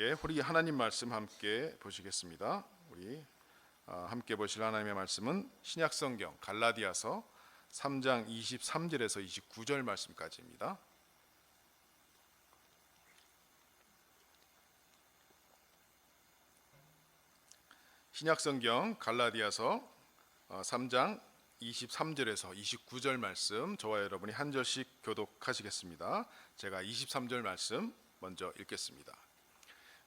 예, 우리 하나님 말씀 함께 보시겠습니다. 우리 함께 보실 하나님의 말씀은 신약성경 갈라디아서 3장 23절에서 29절 말씀까지입니다. 신약성경 갈라디아서 3장 23절에서 29절 말씀, 저와 여러분이 한 절씩 교독하시겠습니다. 제가 23절 말씀 먼저 읽겠습니다.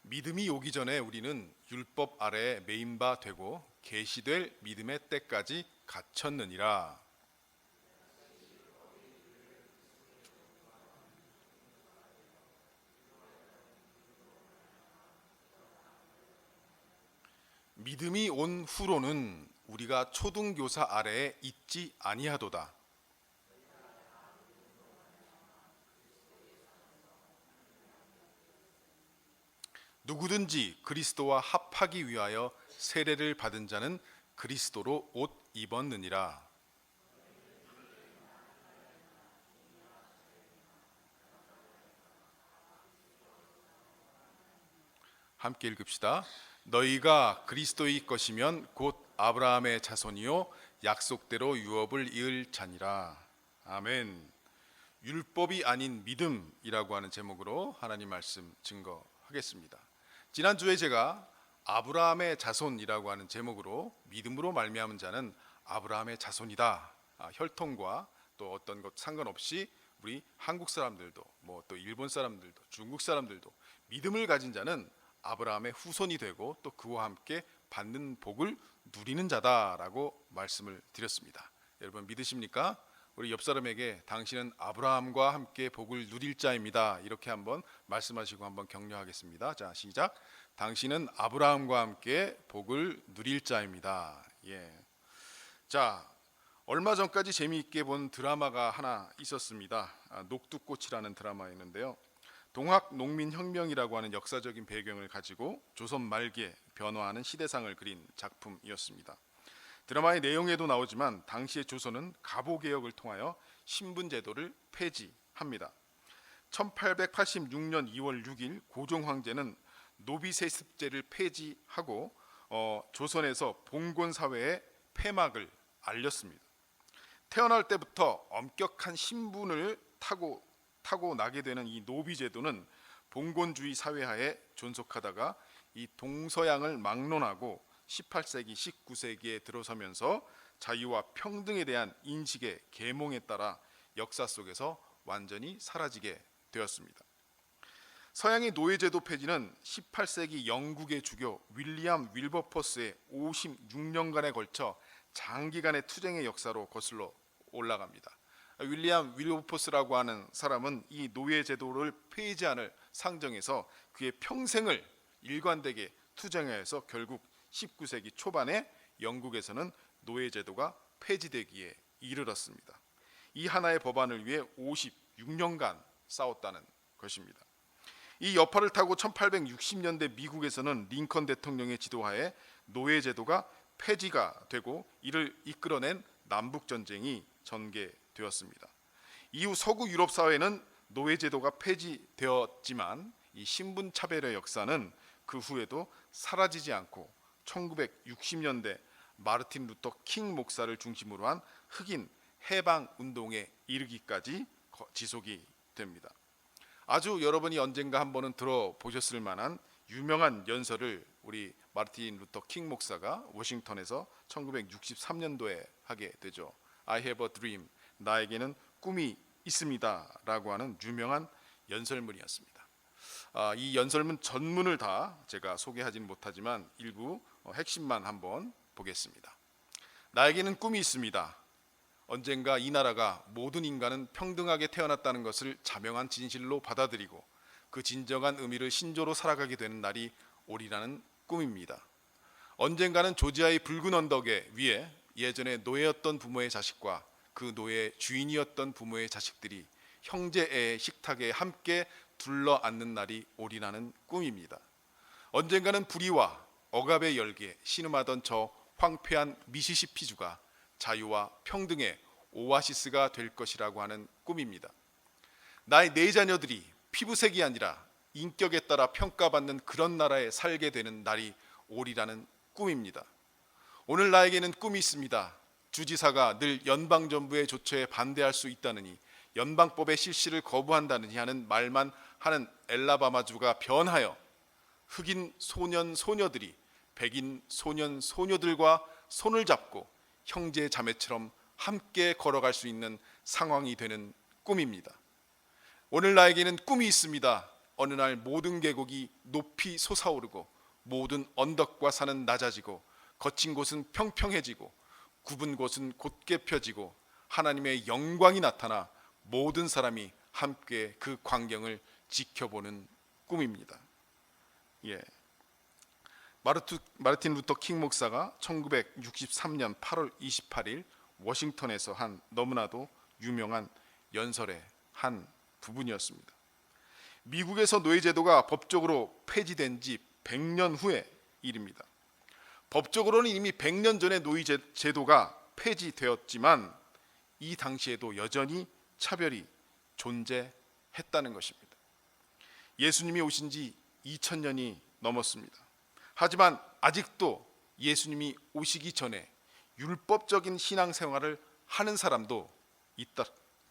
믿음이 오기 전에 우리는 율법 아래에 매인 바 되고 계시될 믿음의 때까지 갇혔느니라. 믿음이 온 후로는 우리가 초등교사 아래에 있지 아니하도다. 누구든지 그리스도와 합하기 위하여 세례를 받은 자는 그리스도로 옷 입었느니라. 함께 읽읍시다. 너희가 그리스도의 것이면 곧 아브라함의 자손이요 약속대로 유업을 이을 자니라. 아멘. 율법이 아닌 믿음이라고 하는 제목으로 하나님 말씀 증거하겠습니다. 지난주에 제가 아브라함의 자손이라고 하는 제목으로 믿음으로 말미암은 자는 아브라함의 자손이다, 혈통과 또 어떤 것 상관없이 우리 한국 사람들도 또 일본 사람들도 중국 사람들도 믿음을 가진 자는 아브라함의 후손이 되고 또 그와 함께 받는 복을 누리는 자다라고 말씀을 드렸습니다. 여러분 믿으십니까? 우리 옆 사람에게 당신은 아브라함과 함께 복을 누릴 자입니다, 이렇게 한번 말씀하시고 한번 격려하겠습니다. 자, 시작. 당신은 아브라함과 함께 복을 누릴 자입니다. 예. 자, 얼마 전까지 재미있게 본 드라마가 하나 있었습니다. 녹두꽃이라는 드라마였는데요, 동학 농민혁명이라고 하는 역사적인 배경을 가지고 조선 말기에 변화하는 시대상을 그린 작품이었습니다. 드라마의 내용에도 나오지만 당시의 조선은 가보개혁을 통하여 신분제도를 폐지합니다. 1886년 2월 6일 고종 황제는 노비세습제를 폐지하고 조선에서 봉건사회의 폐막을 알렸습니다. 태어날 때부터 엄격한 신분을 타고 나게 되는 이 노비제도는 봉건주의 사회하에 존속하다가 이 동서양을 막론하고 18세기, 19세기에 들어서면서 자유와 평등에 대한 인식의 계몽에 따라 역사 속에서 완전히 사라지게 되었습니다. 서양의 노예제도 폐지는 18세기 영국의 주교 윌리엄 윌버포스의 56년간에 걸쳐 장기간의 투쟁의 역사로 거슬러 올라갑니다. 윌리엄 윌버포스라고 하는 사람은 이 노예제도를 폐지안을 상정해서 그의 평생을 일관되게 투쟁하여서 결국 19세기 초반에 영국에서는 노예제도가 폐지되기에 이르렀습니다. 이 하나의 법안을 위해 56년간 싸웠다는 것입니다. 이 여파를 타고 1860년대 미국에서는 링컨 대통령의 지도하에 노예제도가 폐지가 되고 이를 이끌어낸 남북전쟁이 전개되었습니다. 이후 서구 유럽 사회는 노예제도가 폐지되었지만 이 신분차별의 역사는 그 후에도 사라지지 않고 1960년대 마르틴 루터 킹 목사를 중심으로 한 흑인 해방 운동에 이르기까지 지속이 됩니다. 아주 여러분이 언젠가 한 번은 들어보셨을 만한 유명한 연설을 우리 마르틴 루터 킹 목사가 워싱턴에서 1963년도에 하게 되죠. I have a dream, 나에게는 꿈이 있습니다 라고 하는 유명한 연설문이었습니다. 이 연설문 전문을 다 제가 소개하지는 못하지만 일부 핵심만 한번 보겠습니다. 나에게는 꿈이 있습니다. 언젠가 이 나라가 모든 인간은 평등하게 태어났다는 것을 자명한 진실로 받아들이고 그 진정한 의미를 신조로 살아가게 되는 날이 오리라는 꿈입니다. 언젠가는 조지아의 붉은 언덕 위에 예전에 노예였던 부모의 자식과 그 노예의 주인이었던 부모의 자식들이 형제의 식탁에 함께 둘러앉는 날이 오리라는 꿈입니다. 언젠가는 불의와 억압의 열기에 신음하던 저 황폐한 미시시피주가 자유와 평등의 오아시스가 될 것이라고 하는 꿈입니다. 나의 네 자녀들이 피부색이 아니라 인격에 따라 평가받는 그런 나라에 살게 되는 날이 오리라는 꿈입니다. 오늘 나에게는 꿈이 있습니다. 주지사가 늘 연방정부의 조처에 반대할 수 있다느니, 연방법의 실시를 거부한다느니 하는 말만 하는 엘라바마주가 변하여 흑인 소년 소녀들이 백인 소년 소녀들과 손을 잡고 형제 자매처럼 함께 걸어갈 수 있는 상황이 되는 꿈입니다. 오늘 나에게는 꿈이 있습니다. 어느 날 모든 계곡이 높이 솟아오르고 모든 언덕과 산은 낮아지고 거친 곳은 평평해지고 굽은 곳은 곧게 펴지고 하나님의 영광이 나타나 모든 사람이 함께 그 광경을 지켜보는 꿈입니다. 마르틴 루터 킹 목사가 1963년 8월 28일 워싱턴에서 한 너무나도 유명한 연설의 한 부분이었습니다. 미국에서 노예제도가 법적으로 폐지된 지 100년 후의 일입니다. 법적으로는 이미 100년 전에 노예제도가 폐지되었지만 이 당시에도 여전히 차별이 존재했다는 것입니다. 예수님이 오신 지 2000년이 넘었습니다. 하지만 아직도 예수님이 오시기 전에 율법적인 신앙생활을 하는 사람도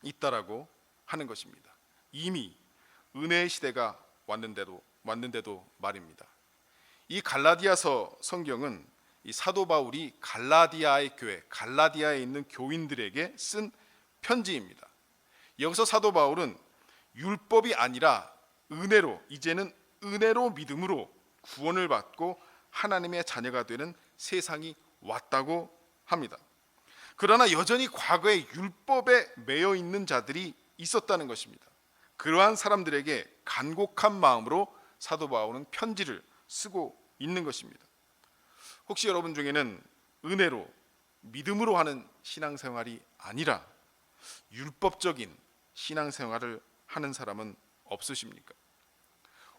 있다라고 하는 것입니다. 이미 은혜의 시대가 왔는데도 말입니다. 이 갈라디아서 성경은 이 사도 바울이 갈라디아의 교회, 갈라디아에 있는 교인들에게 쓴 편지입니다. 여기서 사도 바울은 율법이 아니라 은혜로, 이제는 은혜로 믿음으로 구원을 받고 하나님의 자녀가 되는 세상이 왔다고 합니다. 그러나 여전히 과거에 율법에 매여 있는 자들이 있었다는 것입니다. 그러한 사람들에게 간곡한 마음으로 사도 바울은 편지를 쓰고 있는 것입니다. 혹시 여러분 중에는 은혜로 믿음으로 하는 신앙생활이 아니라 율법적인 신앙생활을 하는 사람은 없으십니까?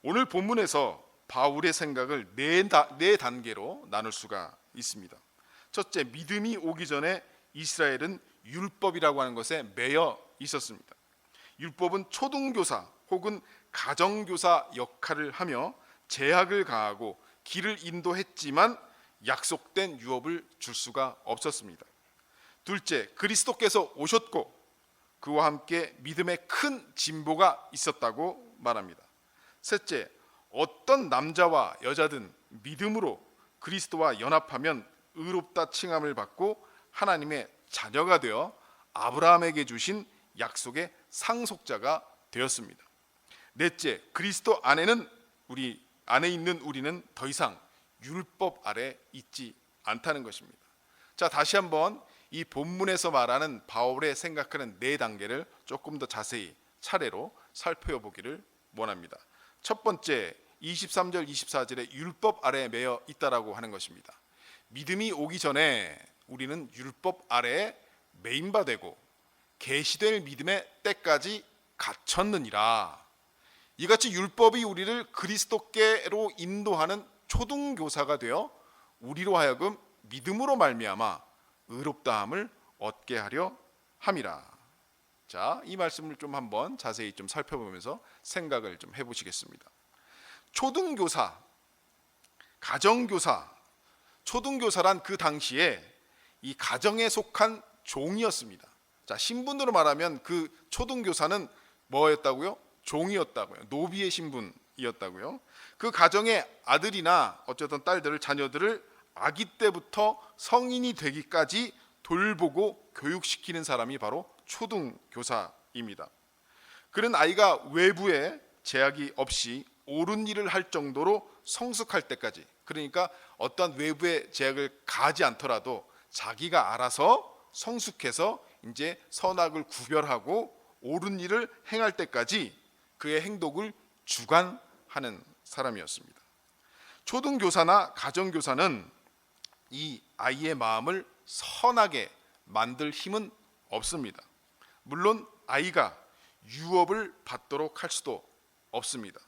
오늘 본문에서 바울의 생각을 네 단계로 나눌 수가 있습니다. 첫째, 믿음이 오기 전에 이스라엘은 율법이라고 하는 것에 매여 있었습니다. 율법은 초등교사 혹은 가정교사 역할을 하며 제약을 가하고 길을 인도했지만 약속된 유업을 줄 수가 없었습니다. 둘째, 그리스도께서 오셨고 그와 함께 믿음의 큰 진보가 있었다고 말합니다. 셋째, 어떤 남자와 여자든 믿음으로 그리스도와 연합하면 의롭다 칭함을 받고 하나님의 자녀가 되어 아브라함에게 주신 약속의 상속자가 되었습니다. 넷째, 그리스도 안에 있는 우리는 더 이상 율법 아래 있지 않다는 것입니다. 자, 다시 한번 이 본문에서 말하는 바울의 생각하는 네 단계를 조금 더 자세히 차례로 살펴보기를 원합니다. 첫 번째, 23절 24절에 율법 아래에 매여 있다라고 하는 것입니다. 믿음이 오기 전에 우리는 율법 아래에 매인바 되고 계시될 믿음의 때까지 갇혔느니라. 이같이 율법이 우리를 그리스도께로 인도하는 초등교사가 되어 우리로 하여금 믿음으로 말미암아 의롭다함을 얻게 하려 함이라. 자, 이 말씀을 좀 한번 자세히 좀 살펴보면서 생각을 좀 해보시겠습니다. 초등교사, 가정교사, 초등교사란 그 당시에 이 가정에 속한 종이었습니다. 자, 신분으로 말하면 그 초등교사는 뭐였다고요? 종이었다고요. 노비의 신분이었다고요. 그 가정의 아들이나 어쨌든 딸들을, 자녀들을 아기 때부터 성인이 되기까지 돌보고 교육시키는 사람이 바로 초등교사입니다. 그런 아이가 외부에 제약이 없이 옳은 일을 할 정도로 성숙할 때까지, 그러니까 어떤 외부의 제약을 가하지 않더라도 자기가 알아서 성숙해서 이제 선악을 구별하고 옳은 일을 행할 때까지 그의 행동을 주관하는 사람이었습니다. 초등교사나 가정교사는 이 아이의 마음을 선하게 만들 힘은 없습니다. 물론 아이가 유업을 받도록 할 수도 없습니다.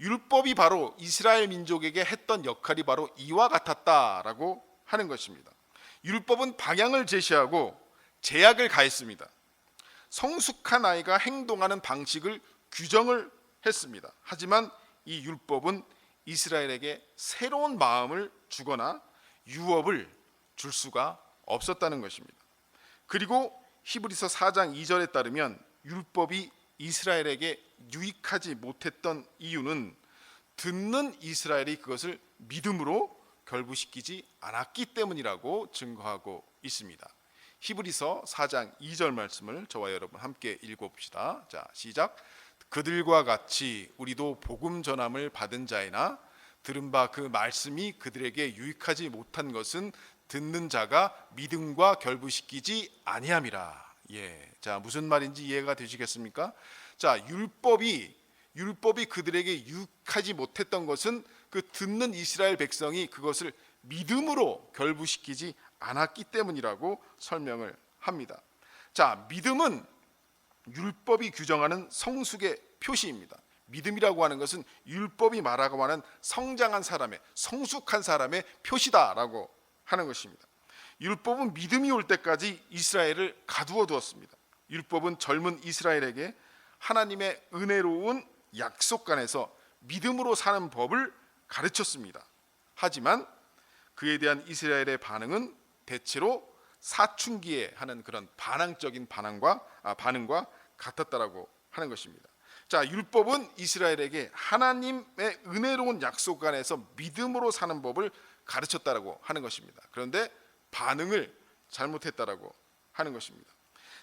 율법이 바로 이스라엘 민족에게 했던 역할이 바로 이와 같았다라고 하는 것입니다. 율법은 방향을 제시하고 제약을 가했습니다. 성숙한 아이가 행동하는 방식을 규정을 했습니다. 하지만 이 율법은 이스라엘에게 새로운 마음을 주거나 유업을 줄 수가 없었다는 것입니다. 그리고 히브리서 4장 2절에 따르면 율법이 이스라엘에게 유익하지 못했던 이유는 듣는 이스라엘이 그것을 믿음으로 결부시키지 않았기 때문이라고 증거하고 있습니다. 히브리서 4장 2절 말씀을 저와 여러분 함께 읽어봅시다. 자, 시작. 그들과 같이 우리도 복음 전함을 받은 자이나 들은 바 그 말씀이 그들에게 유익하지 못한 것은 듣는 자가 믿음과 결부시키지 아니함이라. 예, 자, 무슨 말인지 이해가 되시겠습니까? 자, 율법이 그들에게 유익하지 못했던 것은 그 듣는 이스라엘 백성이 그것을 믿음으로 결부시키지 않았기 때문이라고 설명을 합니다. 자, 믿음은 율법이 규정하는 성숙의 표시입니다. 믿음이라고 하는 것은 율법이 말하고 하는 성장한 사람의, 성숙한 사람의 표시다라고 하는 것입니다. 율법은 믿음이 올 때까지 이스라엘을 가두어 두었습니다. 율법은 젊은 이스라엘에게 하나님의 은혜로운 약속관에서 믿음으로 사는 법을 가르쳤습니다. 하지만 그에 대한 이스라엘의 반응은 대체로 사춘기에 하는 그런 반항적인 반응과 같았다라고 하는 것입니다. 자, 율법은 이스라엘에게 하나님의 은혜로운 약속 안에서 믿음으로 사는 법을 가르쳤다라고 하는 것입니다. 그런데 반응을 잘못했다라고 하는 것입니다.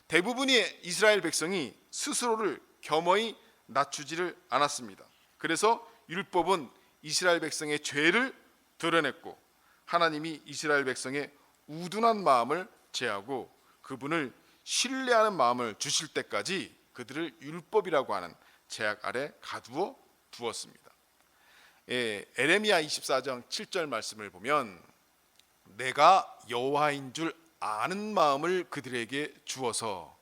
대부분의 이스라엘 백성이 스스로를 겸허히 낮추지를 않았습니다. 그래서 율법은 이스라엘 백성의 죄를 드러냈고 하나님이 이스라엘 백성의 우둔한 마음을 제하고 그분을 신뢰하는 마음을 주실 때까지 그들을 율법이라고 하는 제약 아래 가두어 두었습니다. 에레미야 24장 7절 말씀을 보면 내가 여호와인 줄 아는 마음을 그들에게 주어서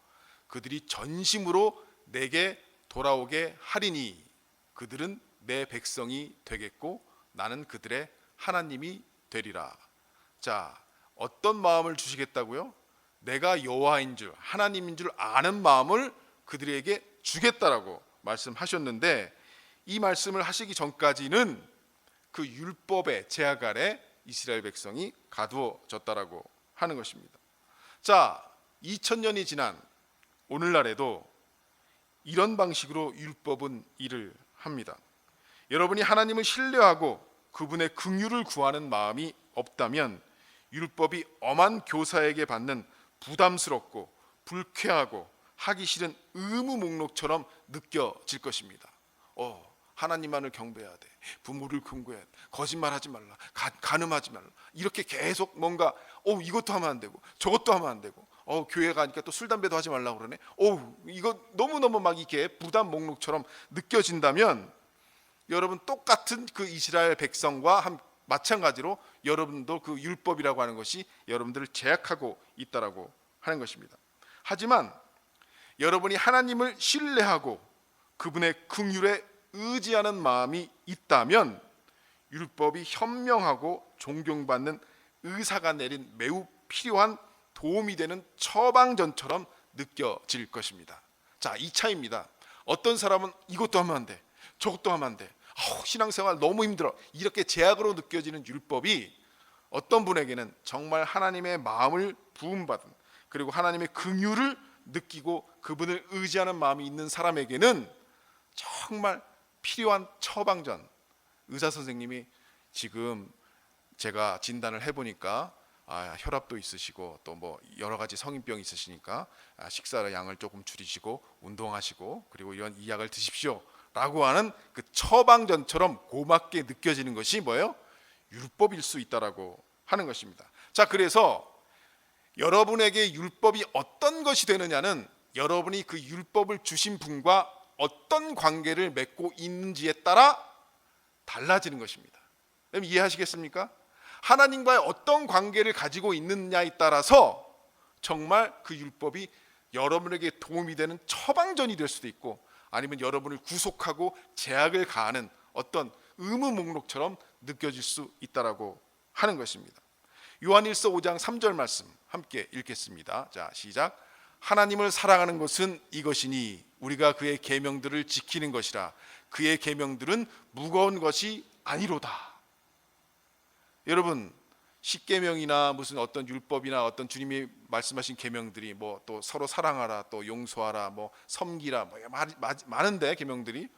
그들이 전심으로 내게 돌아오게 하리니 그들은 내 백성이 되겠고 나는 그들의 하나님이 되리라. 자, 어떤 마음을 주시겠다고요? 내가 여호와인 줄, 하나님인 줄 아는 마음을 그들에게 주겠다라고 말씀하셨는데 이 말씀을 하시기 전까지는 그 율법의 제약 아래 이스라엘 백성이 가두어졌다라고 하는 것입니다. 자, 2000년이 지난 오늘날에도 이런 방식으로 율법은 일을 합니다. 여러분이 하나님을 신뢰하고 그분의 긍휼을 구하는 마음이 없다면 율법이 엄한 교사에게 받는 부담스럽고 불쾌하고 하기 싫은 의무 목록처럼 느껴질 것입니다. 하나님만을 경배해야 돼. 부모를 긍휼해야 돼. 거짓말하지 말라. 간음하지 말라. 이렇게 계속 뭔가 이것도 하면 안 되고 저것도 하면 안 되고 교회 가니까 또 술 담배도 하지 말라고 그러네. 이거 너무너무 막 이렇게 부담 목록처럼 느껴진다면 여러분 똑같은 그 이스라엘 백성과 마찬가지로 여러분도 그 율법이라고 하는 것이 여러분들을 제약하고 있다라고 하는 것입니다. 하지만 여러분이 하나님을 신뢰하고 그분의 긍휼에 의지하는 마음이 있다면 율법이 현명하고 존경받는 의사가 내린 매우 필요한 도움이 되는 처방전처럼 느껴질 것입니다. 자, 이 차이입니다. 어떤 사람은 이것도 하면 안 돼, 저것도 하면 안 돼, 신앙생활 너무 힘들어, 이렇게 제약으로 느껴지는 율법이 어떤 분에게는 정말 하나님의 마음을 부음받은 그리고 하나님의 긍휼을 느끼고 그분을 의지하는 마음이 있는 사람에게는 정말 필요한 처방전. 의사 선생님이 지금 제가 진단을 해보니까 혈압도 있으시고 또 뭐 여러 가지 성인병 있으시니까 식사 양을 조금 줄이시고 운동하시고 그리고 이 약을 드십시오 라고 하는 그 처방전처럼 고맙게 느껴지는 것이 뭐예요? 율법일 수 있다라고 하는 것입니다. 자, 그래서 여러분에게 율법이 어떤 것이 되느냐는 여러분이 그 율법을 주신 분과 어떤 관계를 맺고 있는지에 따라 달라지는 것입니다. 여러분 이해하시겠습니까? 하나님과의 어떤 관계를 가지고 있느냐에 따라서 정말 그 율법이 여러분에게 도움이 되는 처방전이 될 수도 있고 아니면 여러분을 구속하고 제약을 가하는 어떤 의무 목록처럼 느껴질 수 있다라고 하는 것입니다. 요한일서 5장 3절 말씀 함께 읽겠습니다. 자, 시작. 하나님을 사랑하는 것은 이것이니 우리가 그의 계명들을 지키는 것이라. 그의 계명들은 무거운 것이 아니로다. 여러분, 십계명이나 무슨 어떤 율법이나 어떤 주님이 말씀하신 계명들이 뭐 또 서로 사랑하라, 또 용서하라, 뭐 섬기라, 뭐 많은데 계명들이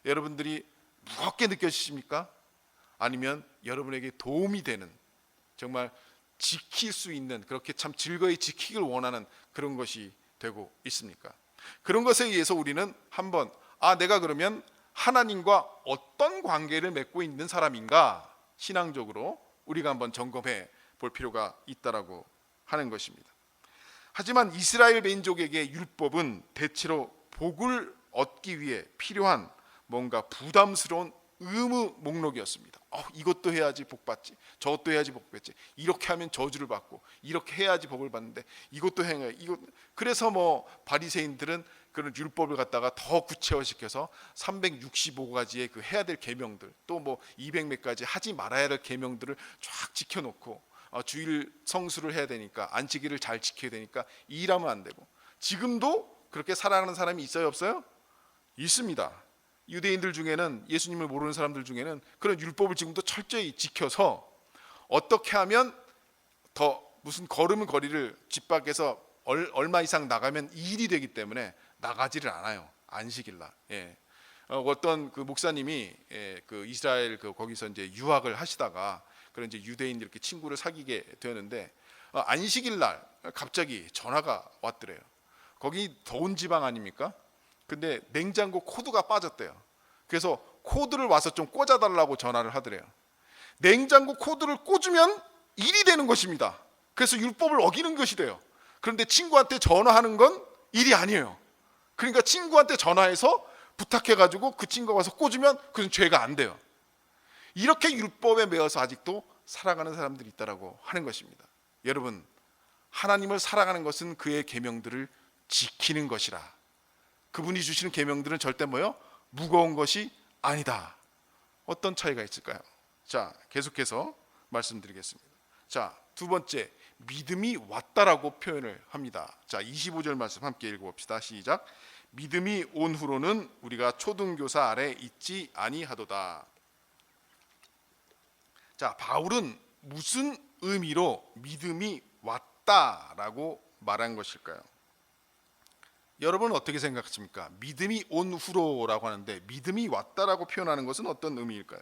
여러분들이 무겁게 느껴지십니까? 아니면 여러분에게 도움이 되는, 정말 지킬 수 있는, 그렇게 참 즐거이 지키길 원하는 그런 것이 되고 있습니까? 그런 것에 의해서 우리는 한번 내가 그러면 하나님과 어떤 관계를 맺고 있는 사람인가, 신앙적으로 우리가 한번 점검해 볼 필요가 있다라고 하는 것입니다. 하지만 이스라엘 민족에게 율법은 대체로 복을 얻기 위해 필요한 뭔가 부담스러운 의무 목록이었습니다. 이것도 해야지 복 받지, 저것도 해야지 복 받지, 이렇게 하면 저주를 받고, 이렇게 해야지 복을 받는데 이것도 행해. 그래서 뭐 바리새인들은 그런 율법을 갖다가 더 구체화시켜서 365가지의 그 해야 될 계명들, 또 뭐 200몇 가지 하지 말아야 할 계명들을 쫙 지켜놓고 주일 성수를 해야 되니까, 안식일을 잘 지켜야 되니까 일하면 안 되고. 지금도 그렇게 살아가는 사람이 있어요, 없어요? 있습니다. 유대인들 중에는, 예수님을 모르는 사람들 중에는 그런 율법을 지금도 철저히 지켜서 어떻게 하면 더 무슨 걸음은 거리를 집 밖에서 얼마 이상 나가면 일이 되기 때문에 나가지를 않아요, 안식일날. 어떤 그 목사님이 그 이스라엘 거기서 이제 유학을 하시다가 그런 이제 유대인 이렇게 친구를 사귀게 되었는데, 안식일날 갑자기 전화가 왔더래요. 거기 더운 지방 아닙니까? 근데 냉장고 코드가 빠졌대요. 그래서 코드를 와서 좀 꽂아달라고 전화를 하더래요. 냉장고 코드를 꽂으면 일이 되는 것입니다. 그래서 율법을 어기는 것이 돼요. 그런데 친구한테 전화하는 건 일이 아니에요. 그러니까 친구한테 전화해서 부탁해가지고 그 친구가 와서 꽂으면 그건 죄가 안 돼요. 이렇게 율법에 매여서 아직도 살아가는 사람들이 있다라고 하는 것입니다. 여러분, 하나님을 살아가는 것은 그의 계명들을 지키는 것이라. 그분이 주시는 계명들은 절대 무거운 것이 아니다. 어떤 차이가 있을까요? 자, 계속해서 말씀드리겠습니다. 자, 두 번째, 믿음이 왔다라고 표현을 합니다. 자, 25절 말씀 함께 읽어봅시다. 시작. 믿음이 온 후로는 우리가 초등교사 아래 있지 아니하도다. 자, 바울은 무슨 의미로 믿음이 왔다라고 말한 것일까요? 여러분은 어떻게 생각하십니까? 믿음이 온 후로라고 하는데 믿음이 왔다라고 표현하는 것은 어떤 의미일까요?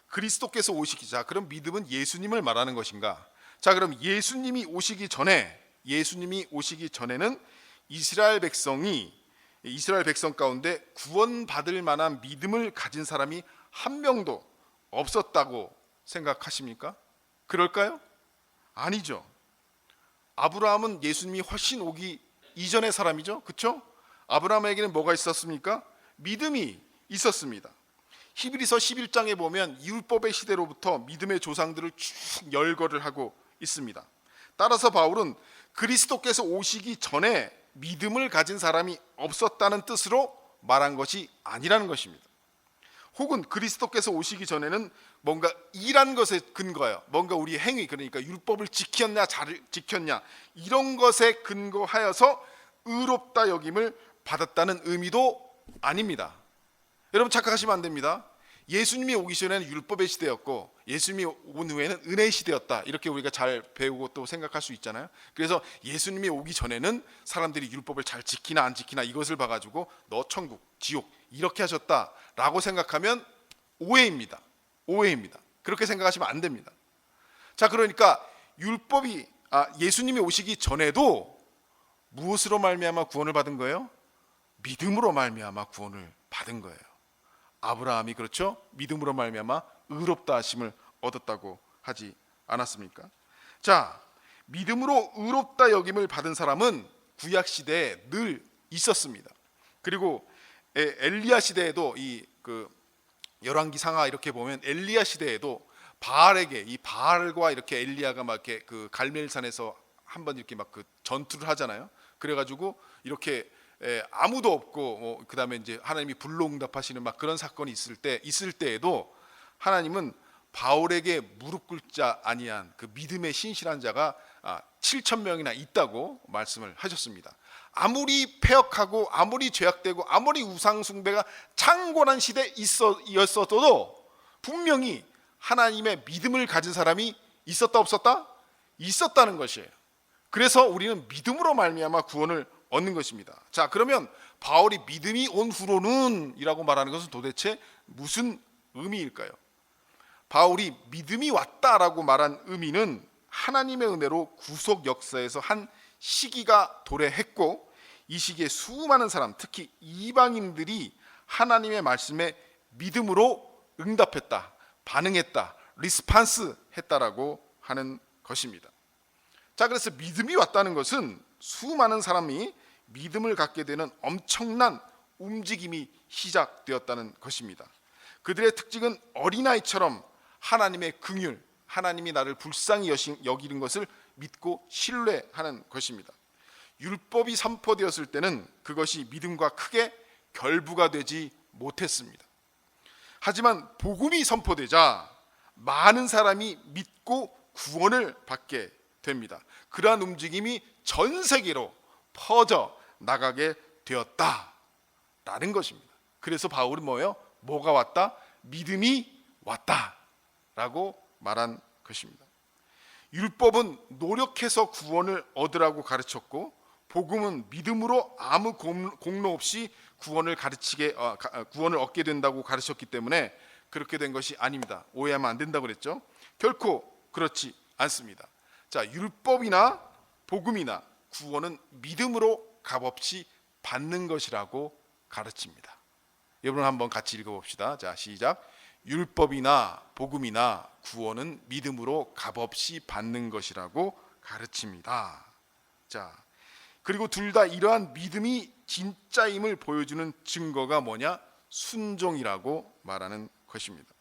그리스도께서 오시기, 자, 그럼 믿음은 예수님을 말하는 것인가? 자, 그럼 예수님이 오시기 전에는 이스라엘 백성 가운데 구원받을 만한 믿음을 가진 사람이 한 명도 없었다고 생각하십니까? 그럴까요? 아니죠. 아브라함은 예수님이 훨씬 오기 이전의 사람이죠, 그렇죠? 아브라함에게는 뭐가 있었습니까? 믿음이 있었습니다. 히브리서 11장에 보면 율법의 시대로부터 믿음의 조상들을 쭉 열거를 하고 있습니다. 따라서 바울은 그리스도께서 오시기 전에 믿음을 가진 사람이 없었다는 뜻으로 말한 것이 아니라는 것입니다. 혹은 그리스도께서 오시기 전에는 뭔가 일한 것에 근거하여, 뭔가 우리의 행위, 그러니까 율법을 지켰냐 잘 지켰냐 이런 것에 근거하여서 의롭다 여김을 받았다는 의미도 아닙니다. 여러분 착각하시면 안 됩니다. 예수님이 오기 전에는 율법의 시대였고 예수님이 온 후에는 은혜의 시대였다, 이렇게 우리가 잘 배우고 또 생각할 수 있잖아요. 그래서 예수님이 오기 전에는 사람들이 율법을 잘 지키나 안 지키나 이것을 봐가지고 너 천국 지옥 이렇게 하셨다라고 생각하면 오해입니다. 그렇게 생각하시면 안 됩니다. 자, 그러니까 예수님이 오시기 전에도 무엇으로 말미암아 구원을 받은 거예요? 믿음으로 말미암아 구원을 받은 거예요. 아브라함이 그렇죠? 믿음으로 말미암아 의롭다 하심을 얻었다고 하지 않았습니까? 자, 믿음으로 의롭다 여김을 받은 사람은 구약 시대에 늘 있었습니다. 그리고 엘리야 시대에도 열왕기 상하 이렇게 보면 엘리야 시대에도 바알에게, 이 바알과 이렇게 엘리야가 막 이렇게 그 갈멜산에서 한번 이렇게 막 그 전투를 하잖아요. 그래가지고 이렇게 아무도 없고 그다음에 이제 하나님이 불로 응답하시는 막 그런 사건이 있을 때에도 하나님은 바울에게 무릎 꿇자 아니한 그 믿음의 신실한 자가 7,000명이나 있다고 말씀을 하셨습니다. 아무리 폐역하고 아무리 죄악되고 아무리 우상숭배가 창궐한 시대였어도 분명히 하나님의 믿음을 가진 사람이 있었다 없었다? 있었다는 것이에요. 그래서 우리는 믿음으로 말미암아 구원을 얻는 것입니다. 자, 그러면 바울이 믿음이 온 후로는 이라고 말하는 것은 도대체 무슨 의미일까요? 바울이 믿음이 왔다라고 말한 의미는 하나님의 은혜로 구속 역사에서 한 시기가 도래했고, 이 시기에 수많은 사람, 특히 이방인들이 하나님의 말씀에 믿음으로 응답했다, 반응했다, 리스판스 했다라고 하는 것입니다. 자, 그래서 믿음이 왔다는 것은 수많은 사람이 믿음을 갖게 되는 엄청난 움직임이 시작되었다는 것입니다. 그들의 특징은 어린아이처럼 하나님의 긍휼, 하나님이 나를 불쌍히 여기는 것을 믿고 신뢰하는 것입니다. 율법이 선포되었을 때는 그것이 믿음과 크게 결부가 되지 못했습니다. 하지만 복음이 선포되자 많은 사람이 믿고 구원을 받게 됩니다. 그러한 움직임이 전 세계로 퍼져 나가게 되었다라는 것입니다. 그래서 바울은 뭐예요? 뭐가 왔다? 믿음이 왔다라고 말한 것입니다. 율법은 노력해서 구원을 얻으라고 가르쳤고, 복음은 믿음으로 아무 공로 없이 구원을 얻게 된다고 가르쳤기 때문에 그렇게 된 것이 아닙니다. 오해하면 안 된다고 그랬죠. 결코 그렇지 않습니다. 자, 율법이나 복음이나 구원은 믿음으로 값없이 받는 것이라고 가르칩니다. 여러분 한번 같이 읽어봅시다. 자, 시작. 율법이나 복음이나 구원은 믿음으로 값없이 받는 것이라고 가르칩니다. 자, 그리고 둘 다 이러한 믿음이 진짜임을 보여주는 증거가 뭐냐? 순종이라고 말하는 것입니다.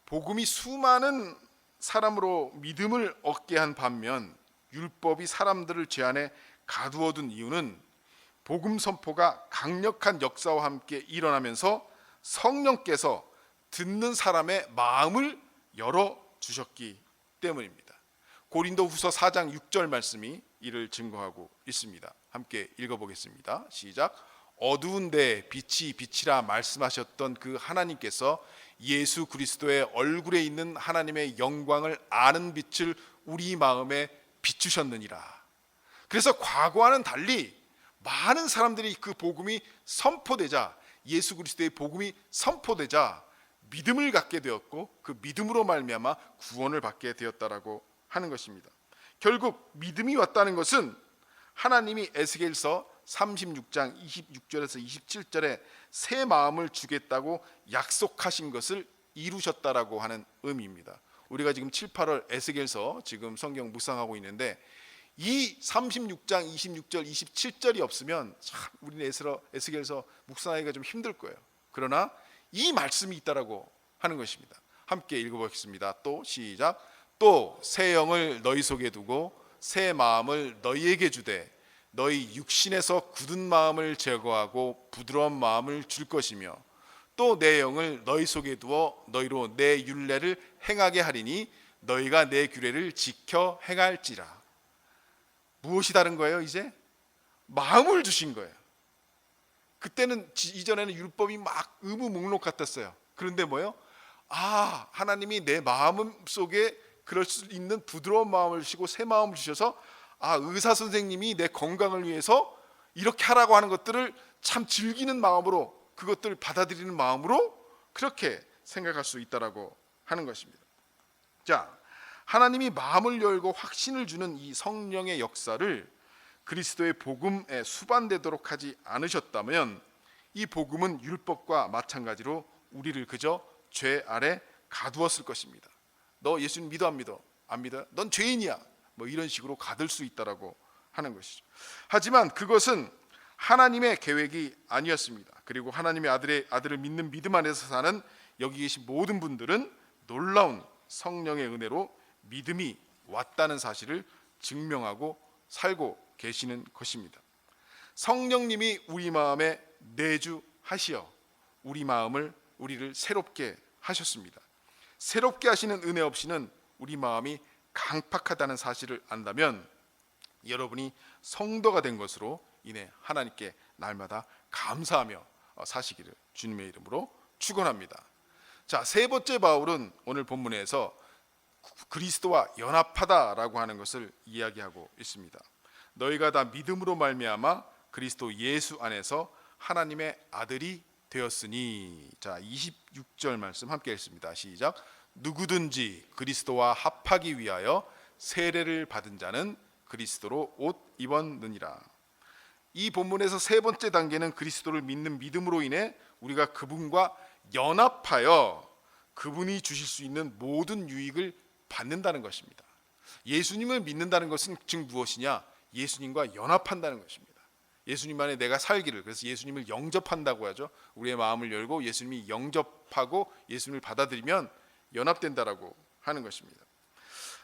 복음이 수많은 사람으로 믿음을 얻게 한 반면 율법이 사람들을 죄 안에 가두어둔 이유는 복음 선포가 강력한 역사와 함께 일어나면서 성령께서 듣는 사람의 마음을 열어주셨기 때문입니다. 고린도후서 4장 6절 말씀이 이를 증거하고 있습니다. 함께 읽어보겠습니다. 시작. 어두운 데 빛이 빛이라 말씀하셨던 그 하나님께서 예수 그리스도의 얼굴에 있는 하나님의 영광을 아는 빛을 우리 마음에 비추셨느니라. 그래서 과거와는 달리 많은 사람들이 그 복음이 선포되자, 예수 그리스도의 복음이 선포되자 믿음을 갖게 되었고, 그 믿음으로 말미암아 구원을 받게 되었다라고 하는 것입니다. 결국 믿음이 왔다는 것은 하나님이 에스겔서 36장 26절에서 27절에 새 마음을 주겠다고 약속하신 것을 이루셨다라고 하는 의미입니다. 우리가 지금 7, 8월 에스겔서 지금 성경 묵상하고 있는데, 이 36장 26절 27절이 없으면 참 우리는 에스겔서 묵상하기가 좀 힘들 거예요. 그러나 이 말씀이 있다라고 하는 것입니다. 함께 읽어보겠습니다. 또 시작. 또 새 영을 너희 속에 두고 새 마음을 너희에게 주되 너희 육신에서 굳은 마음을 제거하고 부드러운 마음을 줄 것이며, 또 내 영을 너희 속에 두어 너희로 내 율례를 행하게 하리니 너희가 내 규례를 지켜 행할지라. 무엇이 다른 거예요? 이제 마음을 주신 거예요. 그때는 이전에는 율법이 막 의무 목록 같았어요. 그런데 뭐예요? 아, 하나님이 내 마음 속에 그럴 수 있는 부드러운 마음을 주시고 새 마음을 주셔서, 아, 의사 선생님이 내 건강을 위해서 이렇게 하라고 하는 것들을 참 즐기는 마음으로, 그것들을 받아들이는 마음으로 그렇게 생각할 수 있다라고 하는 것입니다. 자, 하나님이 마음을 열고 확신을 주는 이 성령의 역사를 그리스도의 복음에 수반되도록 하지 않으셨다면 이 복음은 율법과 마찬가지로 우리를 그저 죄 아래 가두었을 것입니다. 너 예수님 믿어 안 믿어? 안 믿어요? 넌 죄인이야. 뭐 이런 식으로 가둘 수 있다라고 하는 것이죠. 하지만 그것은 하나님의 계획이 아니었습니다. 그리고 하나님의 아들을 믿는 믿음 안에서 사는 여기 계신 모든 분들은 놀라운 성령의 은혜로 믿음이 왔다는 사실을 증명하고 살고 계시는 것입니다. 성령님이 우리 마음에 내주하시어 우리를 새롭게 하셨습니다. 새롭게 하시는 은혜 없이는 우리 마음이 강팍하다는 사실을 안다면 여러분이 성도가 된 것으로 인해 하나님께 날마다 감사하며 사시기를 주님의 이름으로 축원합니다. 자, 세 번째 바울은 오늘 본문에서 그리스도와 연합하다라고 하는 것을 이야기하고 있습니다. 너희가 다 믿음으로 말미암아 그리스도 예수 안에서 하나님의 아들이 되었으니. 자, 26절 말씀 함께 읽습니다. 시작. 누구든지 그리스도와 합하기 위하여 세례를 받은 자는 그리스도로 옷 입었느니라. 이 본문에서 세 번째 단계는 그리스도를 믿는 믿음으로 인해 우리가 그분과 연합하여 그분이 주실 수 있는 모든 유익을 받는다는 것입니다. 예수님을 믿는다는 것은 즉 무엇이냐? 예수님과 연합한다는 것입니다. 예수님 안에 내가 살기를, 그래서 예수님을 영접한다고 하죠. 우리의 마음을 열고 예수님이 영접하고 예수님을 받아들이면 연합된다라고 하는 것입니다.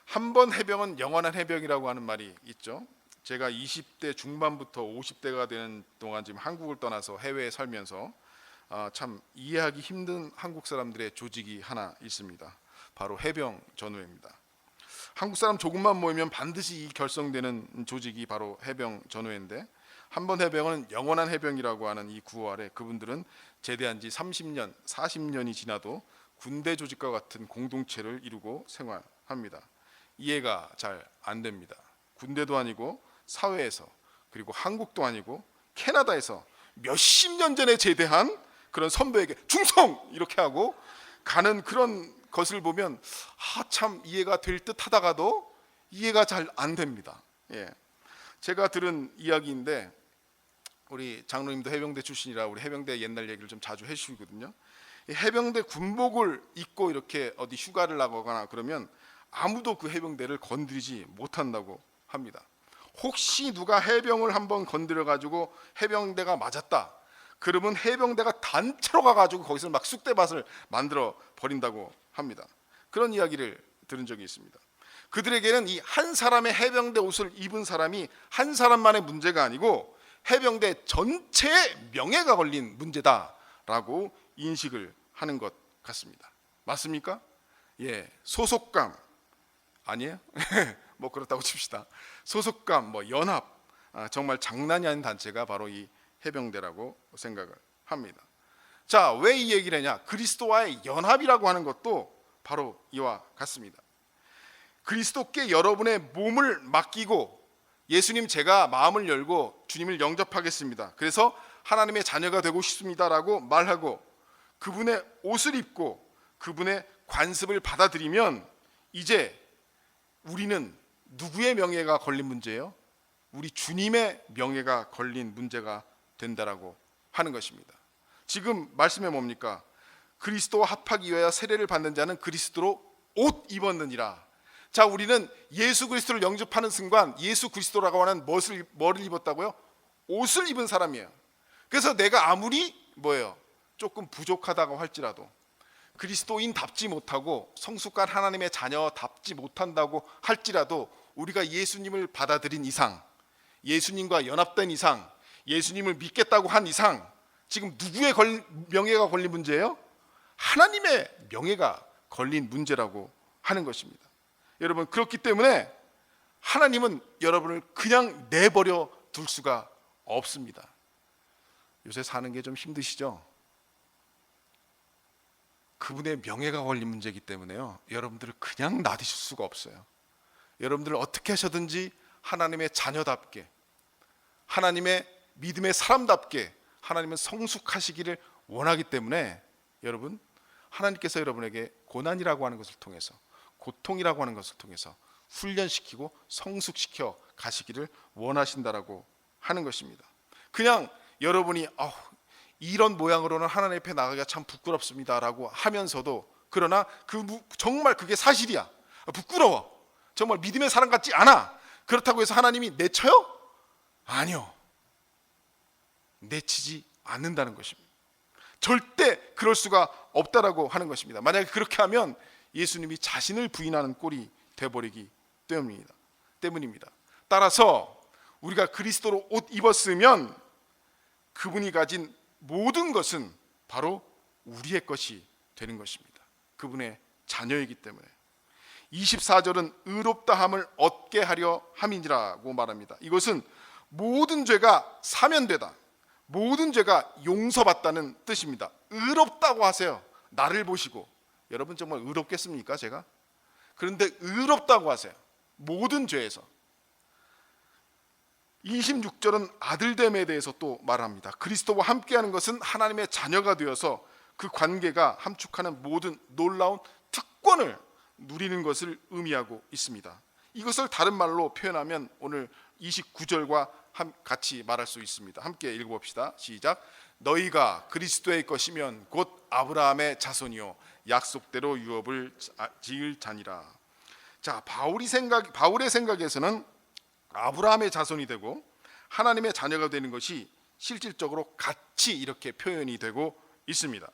한 번 해병은 영원한 해병이라고 하는 말이 있죠. 제가 20대 중반부터 50대가 되는 동안 지금 한국을 떠나서 해외에 살면서 참 이해하기 힘든 한국 사람들의 조직이 하나 있습니다. 바로 해병 전후회입니다. 한국 사람 조금만 모이면 반드시 결성되는 조직이 바로 해병 전후회인데, 한 번 해병은 영원한 해병이라고 하는 이 구호 아래 그분들은 제대한 지 30년, 40년이 지나도 군대 조직과 같은 공동체를 이루고 생활합니다. 이해가 잘 안 됩니다. 군대도 아니고 사회에서, 그리고 한국도 아니고 캐나다에서 몇십 년 전에 제대한 그런 선배에게 충성! 이렇게 하고 가는 그런 것을 보면 참 이해가 될 듯 하다가도 이해가 잘 안 됩니다. 예. 제가 들은 이야기인데, 우리 장로님도 해병대 출신이라 우리 해병대 옛날 얘기를 좀 자주 해주시거든요. 해병대 군복을 입고 이렇게 어디 휴가를 나가거나 그러면 아무도 그 해병대를 건드리지 못한다고 합니다. 혹시 누가 해병을 한번 건드려 가지고 해병대가 맞았다 그러면 해병대가 단체로 가가지고 거기서 막 쑥대밭을 만들어 버린다고 합니다. 그런 이야기를 들은 적이 있습니다. 그들에게는 이 한 사람의 해병대 옷을 입은 사람이 한 사람만의 문제가 아니고 해병대 전체의 명예가 걸린 문제다라고 인식을 하는 것 같습니다. 맞습니까? 예, 소속감 아니에요? 뭐 그렇다고 칩시다. 소속감, 연합, 정말 장난이 아닌 단체가 바로 이 해병대라고 생각을 합니다. 자, 왜 이 얘기를 하냐? 그리스도와의 연합이라고 하는 것도 바로 이와 같습니다. 그리스도께 여러분의 몸을 맡기고 예수님 제가 마음을 열고 주님을 영접하겠습니다. 그래서 하나님의 자녀가 되고 싶습니다라고 말하고 그분의 옷을 입고 그분의 관습을 받아들이면 이제 우리는 누구의 명예가 걸린 문제예요? 우리 주님의 명예가 걸린 문제가 된다라고 하는 것입니다. 지금 말씀에 뭡니까? 그리스도와 합하기 위하여 세례를 받는 자는 그리스도로 옷 입었느니라. 자, 우리는 예수 그리스도를 영접하는 순간 예수 그리스도라고 하는 뭐를 입었다고요? 옷을 입은 사람이에요. 그래서 내가 아무리 조금 부족하다고 할지라도 그리스도인답지 못하고 성숙한 하나님의 자녀답지 못한다고 할지라도 우리가 예수님을 받아들인 이상, 예수님과 연합된 이상, 예수님을 믿겠다고 한 이상 지금 누구의 명예가 걸린 문제예요? 하나님의 명예가 걸린 문제라고 하는 것입니다. 여러분, 그렇기 때문에 하나님은 여러분을 그냥 내버려 둘 수가 없습니다. 요새 사는 게 좀 힘드시죠? 그분의 명예가 걸린 문제이기 때문에요, 여러분들을 그냥 놔두실 수가 없어요. 여러분들을 어떻게 하셔든지 하나님의 자녀답게, 하나님의 믿음의 사람답게 하나님은 성숙하시기를 원하기 때문에 여러분, 하나님께서 여러분에게 고난이라고 하는 것을 통해서, 고통이라고 하는 것을 통해서 훈련시키고 성숙시켜 가시기를 원하신다라고 하는 것입니다. 그냥 여러분이 이런 모양으로는 하나님 앞에 나가기가 참 부끄럽습니다라고 하면서도, 그러나 정말 그게 사실이야, 부끄러워, 정말 믿음의 사람 같지 않아, 그렇다고 해서 하나님이 내쳐요? 아니요, 내치지 않는다는 것입니다. 절대 그럴 수가 없다라고 하는 것입니다. 만약에 그렇게 하면 예수님이 자신을 부인하는 꼴이 되어버리기 때문입니다. 따라서 우리가 그리스도로 옷 입었으면 그분이 가진 모든 것은 바로 우리의 것이 되는 것입니다. 그분의 자녀이기 때문에. 24절은 의롭다함을 얻게 하려 함이니라고 말합니다. 이것은 모든 죄가 사면되다, 모든 죄가 용서받다는 뜻입니다. 의롭다고 하세요. 나를 보시고 여러분 정말 의롭겠습니까 제가? 그런데 의롭다고 하세요. 모든 죄에서. 26절은 아들됨에 대해서 또 말합니다. 그리스도와 함께하는 것은 하나님의 자녀가 되어서 그 관계가 함축하는 모든 놀라운 특권을 누리는 것을 의미하고 있습니다. 이것을 다른 말로 표현하면 오늘 29절과 같이 말할 수 있습니다. 함께 읽어봅시다. 시작. 너희가 그리스도의 것이면 곧 아브라함의 자손이요 약속대로 유업을 지을 자니라. 자, 바울의 생각에서는 아브라함의 자손이 되고 하나님의 자녀가 되는 것이 실질적으로 같이 이렇게 표현이 되고 있습니다.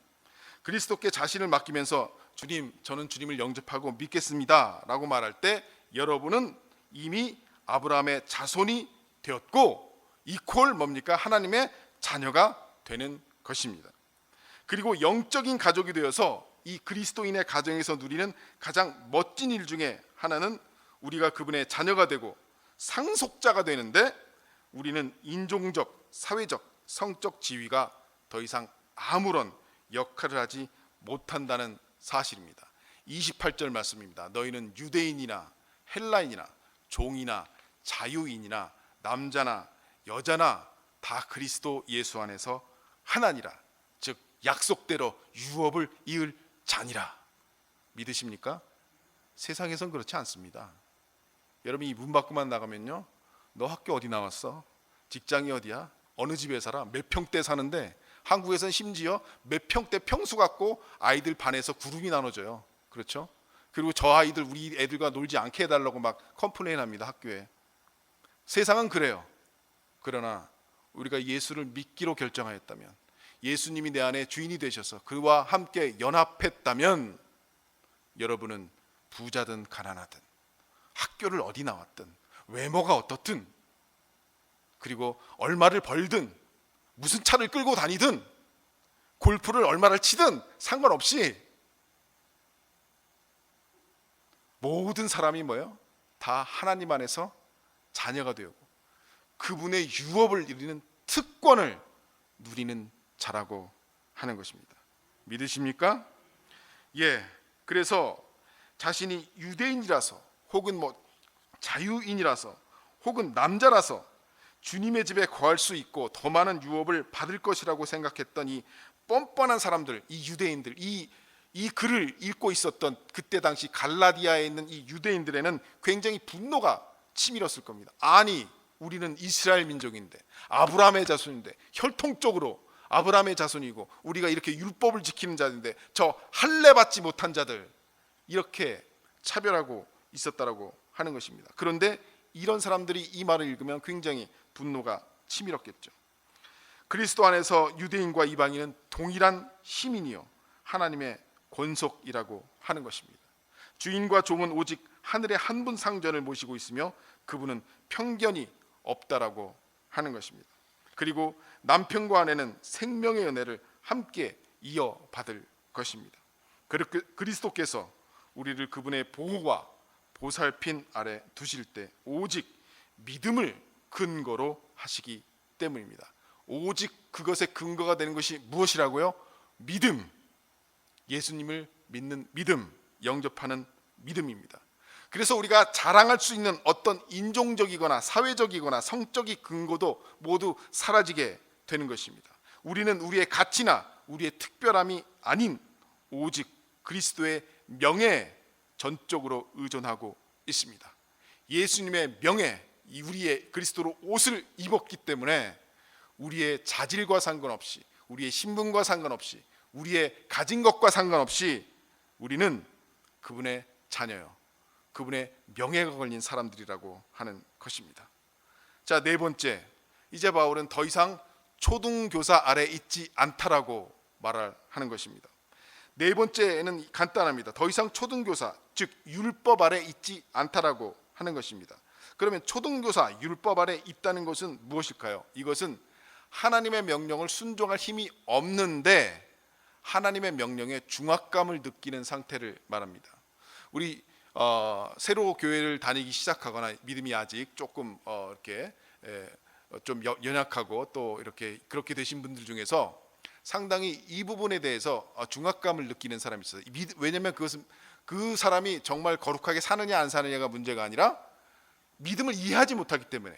그리스도께 자신을 맡기면서 주님, 저는 주님을 영접하고 믿겠습니다 라고 말할 때 여러분은 이미 아브라함의 자손이 되었고 이퀄 뭡니까? 하나님의 자녀가 되는 것입니다. 그리고 영적인 가족이 되어서 이 그리스도인의 가정에서 누리는 가장 멋진 일 중에 하나는 우리가 그분의 자녀가 되고 상속자가 되는데 우리는 인종적, 사회적, 성적 지위가 더 이상 아무런 역할을 하지 못한다는 사실입니다. 28절 말씀입니다. 너희는 유대인이나 헬라인이나 종이나 자유인이나 남자나 여자나 다 그리스도 예수 안에서 하나니라. 즉 약속대로 유업을 이을 자니라. 믿으십니까? 세상에선 그렇지 않습니다. 여러분 이 문 밖만 나가면요, 너 학교 어디 나왔어? 직장이 어디야? 어느 집에 살아? 몇 평대 사는데 한국에서는 심지어 몇 평대 평수 갖고 아이들 반에서 그룹이 나눠져요. 그렇죠? 그리고 저 아이들 우리 애들과 놀지 않게 해달라고 막 컴플레인합니다. 학교에. 세상은 그래요. 그러나 우리가 예수를 믿기로 결정하였다면, 예수님이 내 안에 주인이 되셔서 그와 함께 연합했다면 여러분은 부자든 가난하든 학교를 어디 나왔든 외모가 어떻든 그리고 얼마를 벌든 무슨 차를 끌고 다니든 골프를 얼마를 치든 상관없이 모든 사람이 뭐예요? 다 하나님 안에서 자녀가 되고 그분의 유업을 누리는 특권을 누리는 자라고 하는 것입니다. 믿으십니까? 예. 그래서 자신이 유대인이라서 혹은 자유인이라서 혹은 남자라서 주님의 집에 거할 수 있고 더 많은 유업을 받을 것이라고 생각했던 이 뻔뻔한 사람들, 이 유대인들, 이 글을 읽고 있었던 그때 당시 갈라디아에 있는 이 유대인들에는 굉장히 분노가 치밀었을 겁니다. 아니, 우리는 이스라엘 민족인데 아브라함의 자손인데 혈통적으로 아브라함의 자손이고 우리가 이렇게 율법을 지키는 자인데 저 할례 받지 못한 자들, 이렇게 차별하고 있었다라고 하는 것입니다. 그런데 이런 사람들이 이 말을 읽으면 굉장히 분노가 치밀었겠죠. 그리스도 안에서 유대인과 이방인은 동일한 시민이요 하나님의 권속이라고 하는 것입니다. 주인과 종은 오직 하늘의 한 분 상전을 모시고 있으며 그분은 편견이 없다라고 하는 것입니다. 그리고 남편과 아내는 생명의 은혜를 함께 이어받을 것입니다. 그리스도께서 우리를 그분의 보호와 보살핌 아래 두실 때 오직 믿음을 근거로 하시기 때문입니다. 오직 그것의 근거가 되는 것이 무엇이라고요? 믿음, 예수님을 믿는 믿음, 영접하는 믿음입니다. 그래서 우리가 자랑할 수 있는 어떤 인종적이거나 사회적이거나 성적인 근거도 모두 사라지게 되는 것입니다. 우리는 우리의 가치나 우리의 특별함이 아닌 오직 그리스도의 명예에 전적으로 의존하고 있습니다. 예수님의 명예, 우리의 그리스도로 옷을 입었기 때문에 우리의 자질과 상관없이, 우리의 신분과 상관없이, 우리의 가진 것과 상관없이 우리는 그분의 자녀요, 그분의 명예가 걸린 사람들이라고 하는 것입니다. 자, 네 번째, 이제 바울은 더 이상 초등교사 아래 있지 않다라고 말하는 것입니다. 네 번째는 간단합니다. 더 이상 초등교사, 즉 율법 아래 있지 않다라고 하는 것입니다. 그러면 초등교사, 율법 아래 있다는 것은 무엇일까요? 이것은 하나님의 명령을 순종할 힘이 없는데 하나님의 명령에 중압감을 느끼는 상태를 말합니다. 우리 새로 교회를 다니기 시작하거나 믿음이 아직 조금 이렇게 좀 연약하고 또 이렇게 그렇게 되신 분들 중에서 상당히 이 부분에 대해서 중압감을 느끼는 사람이 있어요. 왜냐하면 그것은 그 사람이 정말 거룩하게 사느냐 안 사느냐가 문제가 아니라 믿음을 이해하지 못하기 때문에,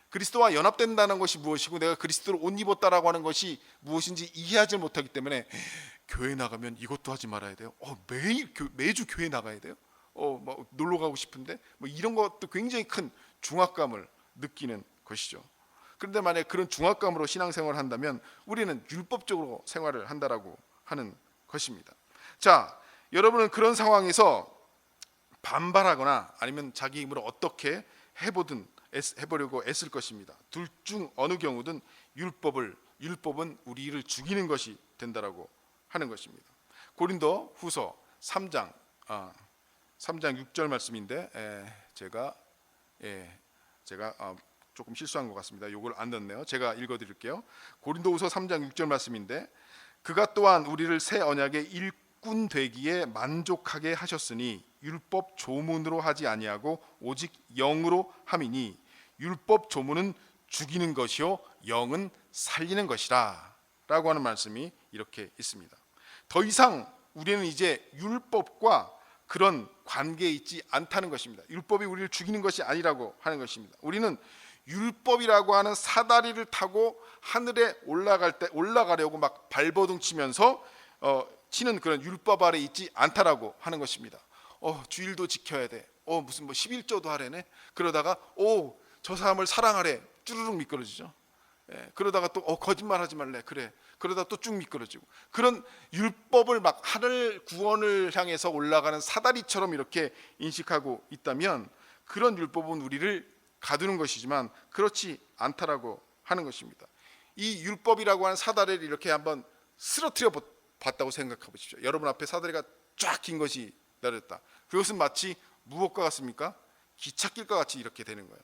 그리스도와 연합된다는 것이 무엇이고 내가 그리스도를 옷 입었다라고 하는 것이 무엇인지 이해하지 못하기 때문에 교회 나가면 이것도 하지 말아야 돼요. 매주 교회 나가야 돼요. 뭐 놀러 가고 싶은데 뭐 이런 것도 굉장히 큰 중압감을 느끼는 것이죠. 그런데 만약 그런 중압감으로 신앙생활을 한다면 우리는 율법적으로 생활을 한다라고 하는 것입니다. 자, 여러분은 그런 상황에서 반발하거나 아니면 자기 힘으로 어떻게 해보려고 애쓸 것입니다. 둘 중 어느 경우든 율법은 우리를 죽이는 것이 된다라고 하는 것입니다. 고린도 후서 3장 6절 말씀인데 제가 조금 실수한 것 같습니다. 이걸 안 넣었네요. 제가 읽어드릴게요. 고린도후서 3장 6절 말씀인데, 그가 또한 우리를 새 언약의 일꾼 되기에 만족하게 하셨으니 율법 조문으로 하지 아니하고 오직 영으로 함이니 율법 조문은 죽이는 것이요 영은 살리는 것이라 라고 하는 말씀이 이렇게 있습니다. 더 이상 우리는 이제 율법과 그런 관계에 있지 않다는 것입니다. 율법이 우리를 죽이는 것이 아니라고 하는 것입니다. 우리는 율법이라고 하는 사다리를 타고 하늘에 올라가려고 막 발버둥 치면서 치는 그런 율법 아래 있지 않다라고 하는 것입니다. 주일도 지켜야 돼. 무슨 11조도 하래네. 그러다가 저 사람을 사랑하래. 쭈르륵 미끄러지죠. 그러다가 또 거짓말하지 말래. 그래. 그러다 또 쭉 미끄러지고, 그런 율법을 막 하늘 구원을 향해서 올라가는 사다리처럼 이렇게 인식하고 있다면 그런 율법은 우리를 가두는 것이지만 그렇지 않다라고 하는 것입니다. 이 율법이라고 하는 사다리를 이렇게 한번 쓰러뜨려 봤다고 생각해 보십시오. 여러분 앞에 사다리가 쫙 긴 것이 내렸다. 그것은 마치 무엇과 같습니까? 기찻길과 같이 이렇게 되는 거예요.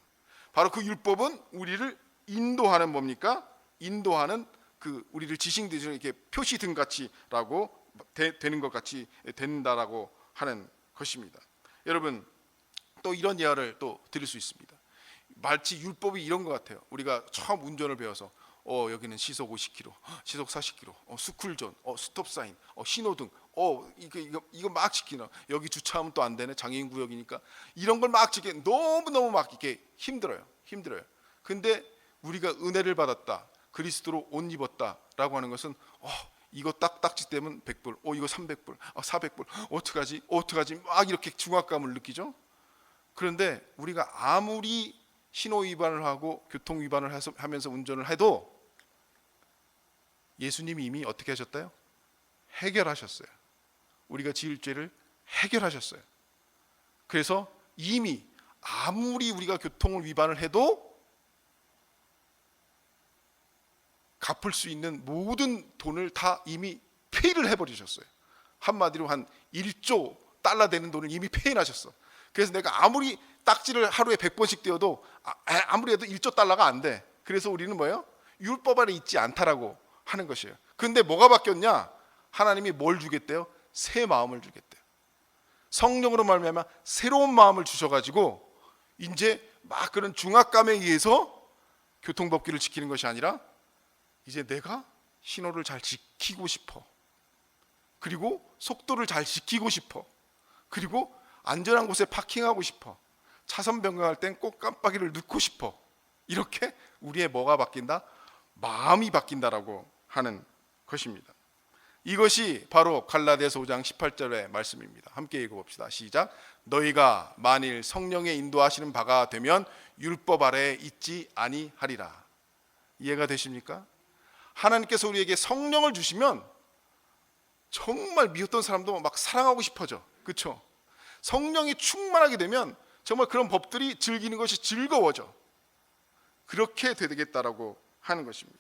바로 그 율법은 우리를 인도하는 뭡니까? 인도하는 그 우리를 지싱듯이 이렇게 표시등 같이라고 되는 것 같이 된다라고 하는 것입니다. 여러분, 또 이런 예화를 또 드릴 수 있습니다. 마치 율법이 이런 것 같아요. 우리가 처음 운전을 배워서 여기는 시속 50km, 시속 40km, 스쿨존, 스톱사인, 신호등, 이거 막 지키나. 여기 주차하면 또 안 되네. 장애인 구역이니까. 이런 걸 막 지키기 너무 막 이렇게 힘들어요. 근데 우리가 은혜를 받았다, 그리스도로 옷 입었다라고 하는 것은 이거 딱지 떼면 100불, 이거 300불, 400불, 어떡하지? 막 이렇게 중압감을 느끼죠. 그런데 우리가 아무리 신호 위반을 하고 교통 위반을 하면서 운전을 해도 예수님이 이미 어떻게 하셨다요? 해결하셨어요. 우리가 지을 죄를 해결하셨어요. 그래서 이미 아무리 우리가 교통을 위반을 해도 갚을 수 있는 모든 돈을 다 이미 페이를 해버리셨어요. 한마디로 한 1조 달러 되는 돈을 이미 페이하셨어. 그래서 내가 아무리 딱지를 하루에 100번씩 떼어도 아무리 해도 1조 달러가 안 돼. 그래서 우리는 뭐예요? 율법 아래 있지 않다라고 하는 것이에요. 근데 뭐가 바뀌었냐? 하나님이 뭘 주겠대요? 새 마음을 주겠대요. 성령으로 말미암아 새로운 마음을 주셔가지고 이제 막 그런 중압감에 의해서 교통법규를 지키는 것이 아니라 이제 내가 신호를 잘 지키고 싶어. 그리고 속도를 잘 지키고 싶어. 그리고 안전한 곳에 파킹하고 싶어. 차선 변경할 땐 꼭 깜빡이를 넣고 싶어. 이렇게 우리의 뭐가 바뀐다? 마음이 바뀐다라고 하는 것입니다. 이것이 바로 갈라디아서 5장 18절의 말씀입니다. 함께 읽어봅시다. 시작. 너희가 만일 성령의 인도하시는 바가 되면 율법 아래에 있지 아니하리라. 이해가 되십니까? 하나님께서 우리에게 성령을 주시면 정말 미웠던 사람도 막 사랑하고 싶어져. 그렇죠? 성령이 충만하게 되면 정말 그런 법들이 즐기는 것이 즐거워져. 그렇게 되겠다라고 하는 것입니다.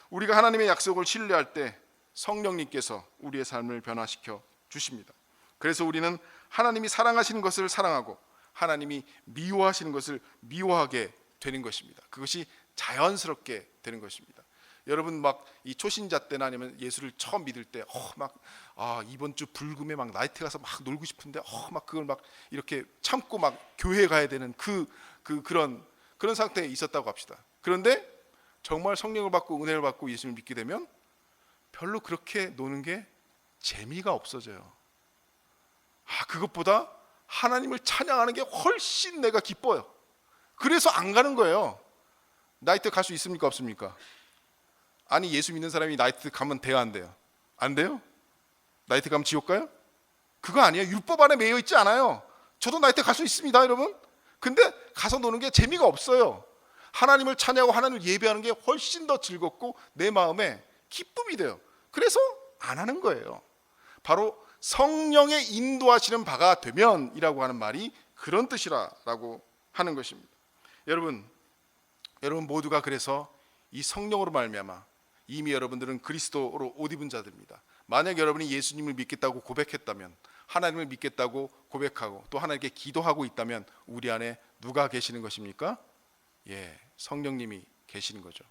우리가 하나님의 약속을 신뢰할 때 성령님께서 우리의 삶을 변화시켜 주십니다. 그래서 우리는 하나님이 사랑하시는 것을 사랑하고 하나님이 미워하시는 것을 미워하게 되는 것입니다. 그것이 자연스럽게 되는 것입니다. 여러분 막 이 초신자 때나 아니면 예수를 처음 믿을 때 막 이번 주 불금에 막 나이트 가서 막 놀고 싶은데 막 그걸 막 이렇게 참고 막 교회 가야 되는 그런 상태에 있었다고 합시다. 그런데 정말 성령을 받고 은혜를 받고 예수를 믿게 되면 별로 그렇게 노는 게 재미가 없어져요. 그것보다 하나님을 찬양하는 게 훨씬 내가 기뻐요. 그래서 안 가는 거예요. 나이트 갈 수 있습니까 없습니까? 아니 예수 믿는 사람이 나이트 가면 돼요 안 돼요? 안 돼요? 나이트 가면 지옥 가요? 그거 아니에요. 율법 안에 매여 있지 않아요. 저도 나이트 갈 수 있습니다 여러분. 근데 가서 노는 게 재미가 없어요. 하나님을 찬양하고 하나님을 예배하는 게 훨씬 더 즐겁고 내 마음에 기쁨이 돼요. 그래서 안 하는 거예요. 바로 성령의 인도하시는 바가 되면이라고 하는 말이 그런 뜻이라고 하는 것입니다. 여러분 모두가 그래서 이 성령으로 말미암아 이미 여러분들은 그리스도로 옷 입은 자들입니다. 만약 여러분이 예수님을 믿겠다고 고백했다면, 하나님을 믿겠다고 고백하고 또 하나님께 기도하고 있다면 우리 안에 누가 계시는 것입니까? 성령님이 계시는 거죠.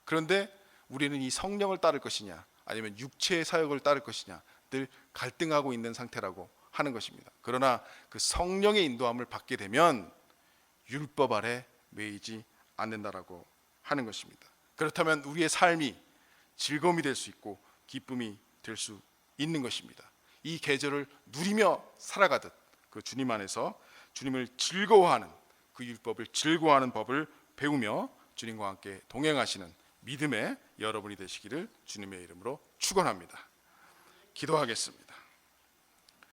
그런데 우리는 이 성령을 따를 것이냐 아니면 육체의 사역을 따를 것이냐 늘 갈등하고 있는 상태라고 하는 것입니다. 그러나 그 성령의 인도함을 받게 되면 율법 아래 매이지 않는다라고 하는 것입니다. 그렇다면 우리의 삶이 즐거움이 될 수 있고 기쁨이 될 수 있는 것입니다. 이 계절을 누리며 살아가듯 그 주님 안에서 주님을 즐거워하는 그 율법을 즐거워하는 법을 배우며 주님과 함께 동행하시는 믿음의 여러분이 되시기를 주님의 이름으로 축원합니다. 기도하겠습니다.